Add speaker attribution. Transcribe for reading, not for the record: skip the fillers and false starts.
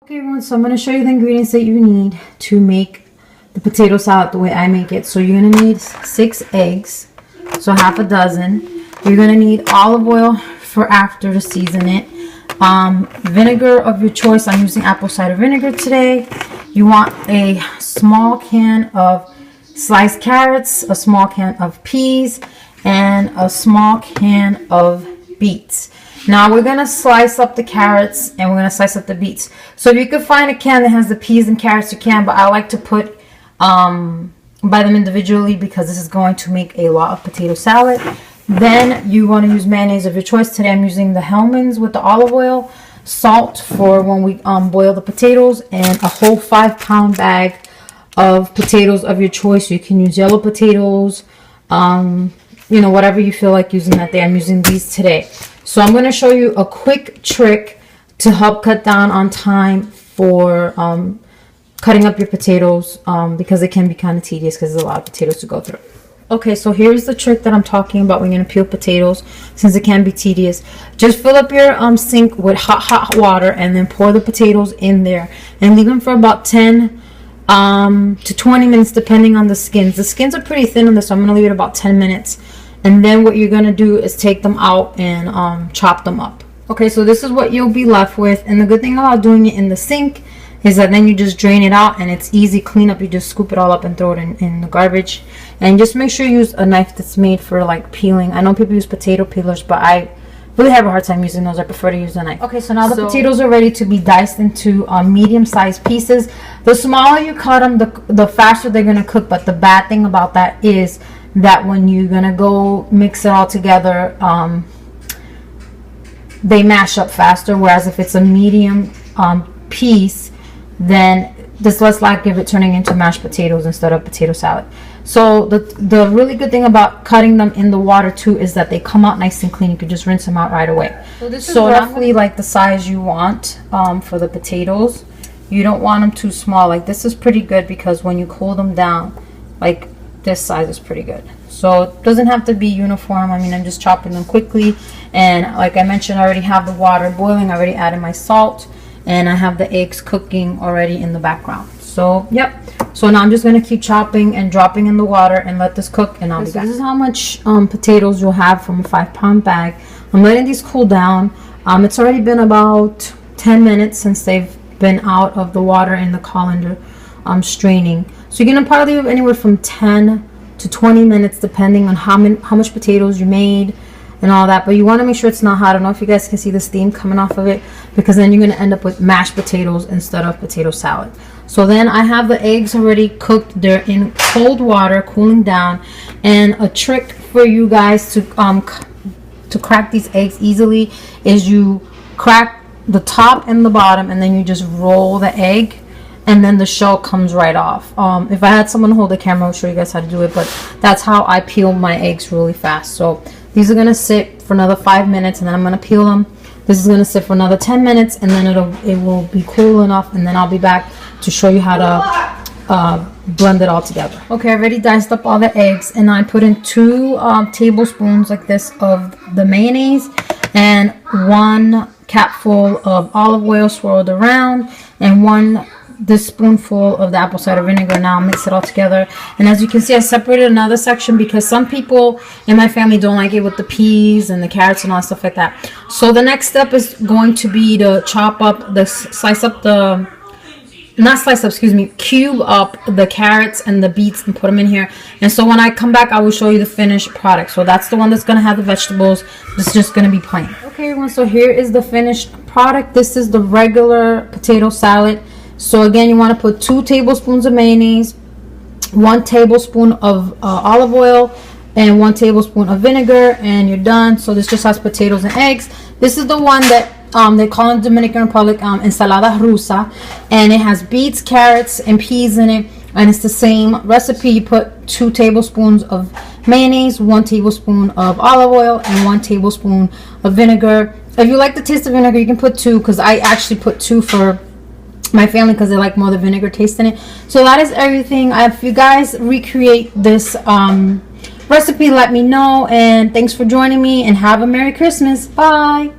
Speaker 1: Okay everyone, so I'm going to show you the ingredients that you need to make the potato salad the way I make it. So you're going to need 6 eggs, so half a dozen. You're going to need olive oil for after to season it. Vinegar of your choice. I'm using apple cider vinegar today. You want a small can of sliced carrots, a small can of peas, and a small can of beets. Now we're going to slice up the carrots and we're going to slice up the beets. So if you could find a can that has the peas and carrots, you can, but I like to buy them individually because this is going to make a lot of potato salad. Then you want to use mayonnaise of your choice. Today I'm using the Hellmann's with the olive oil, salt for when we boil the potatoes, and a whole 5-pound bag of potatoes of your choice. You can use yellow potatoes, you know, whatever you feel like using that day. I'm using these today. So I'm going to show you a quick trick to help cut down on time for cutting up your potatoes because it can be kind of tedious because there's a lot of potatoes to go through. Okay, so here's the trick that I'm talking about when you're going to peel potatoes, since it can be tedious. Just fill up your sink with hot water and then pour the potatoes in there and leave them for about 10 to 20 minutes depending on the skins. The skins are pretty thin on this, so I'm going to leave it about 10 minutes. And then what you're going to do is take them out and chop them up. Okay, so this is what you'll be left with. And the good thing about doing it in the sink is that then you just drain it out and it's easy cleanup. You just scoop it all up and throw it in the garbage. And just make sure you use a knife that's made for like peeling. I know people use potato peelers, but I really have a hard time using those. I prefer to use a knife. Okay, so now the potatoes are ready to be diced into medium-sized pieces. The smaller you cut them, the faster they're going to cook. But the bad thing about that is that when you're gonna go mix it all together, they mash up faster. Whereas if it's a medium piece, then there's less likely of it turning into mashed potatoes instead of potato salad. So the really good thing about cutting them in the water too is that they come out nice and clean. You can just rinse them out right away. So this is roughly like the size you want for the potatoes. You don't want them too small. Like this is pretty good because when you cool them down, like this size is pretty good. So it doesn't have to be uniform. I mean, I'm just chopping them quickly, and like I mentioned, I already have the water boiling. I already added my salt, and I have the eggs cooking already in the background. So yep, so now I'm just going to keep chopping and dropping in the water and let this cook, and I'll be back. This is how much potatoes you'll have from a 5-pound bag. I'm letting these cool down. It's already been about 10 minutes since they've been out of the water in the colander straining. So you're gonna probably leave anywhere from 10 to 20 minutes depending on how much potatoes you made and all that. But you want to make sure it's not hot. I don't know if you guys can see the steam coming off of it, because then you're gonna end up with mashed potatoes instead of potato salad. So then I have the eggs already cooked. They're in cold water, cooling down. And a trick for you guys to crack these eggs easily is you crack the top and the bottom, and then you just roll the egg, and then the shell comes right off. If I had someone hold the camera, I'll show you guys how to do it, but that's how I peel my eggs really fast. So these are gonna sit for another 5 minutes, and then I'm gonna peel them. This is gonna sit for another 10 minutes, and then it will be cool enough, and then I'll be back to show you how to blend it all together. Okay, I already diced up all the eggs, and I put in 2 tablespoons like this of the mayonnaise, and 1 capful of olive oil swirled around, and this spoonful of the apple cider vinegar. Now I'll mix it all together. And as you can see, I separated another section because some people in my family don't like it with the peas and the carrots and all stuff like that. So the next step is going to be to cube up the carrots and the beets and put them in here. And so when I come back, I will show you the finished product. So that's the one that's going to have the vegetables. This is just going to be plain. Okay everyone, so here is the finished product. This is the regular potato salad. So again, you want to put 2 tablespoons of mayonnaise, 1 tablespoon of olive oil, and 1 tablespoon of vinegar, and you're done. So this just has potatoes and eggs. This is the one that they call in the Dominican Republic ensalada rusa, and it has beets, carrots, and peas in it, and it's the same recipe. You put 2 tablespoons of mayonnaise, 1 tablespoon of olive oil, and 1 tablespoon of vinegar. If you like the taste of vinegar, you can put 2, because I actually put 2 for my family because they like more the vinegar taste in it. So that is everything. If you guys recreate this recipe, let me know, and thanks for joining me, and have a Merry Christmas. Bye.